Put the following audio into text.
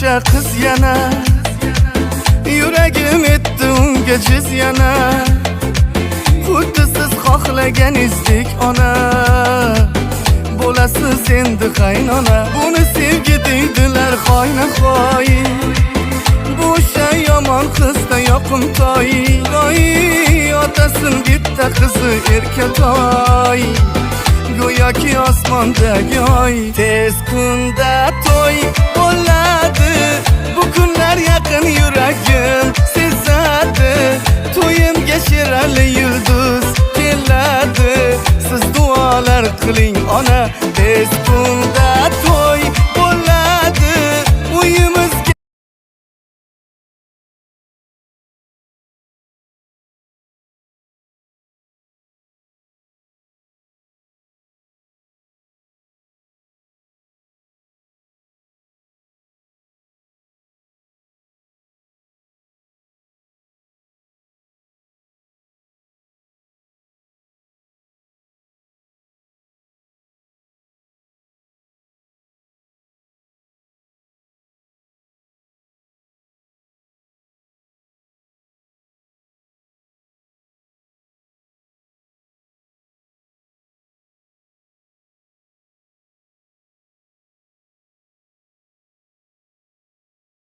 o'sha qiz yana, yuragim etdi unga jiz yana. Xuddi siz xohlaganingizdek ona, bo'lasiz endi qaynona. Buni sevgi deydilar xoyna-xoy, bu o'sha yomon qizda yoqimtoy. Otasin bitta qizi erkatoy, go'yoki osmondagi oy. Tez kunda to'y bo'ladi, bu kunlar yaqin yuragim sezadi. To'yimga sherali yulduz keladi, siz duolar qiling ona. Tez kun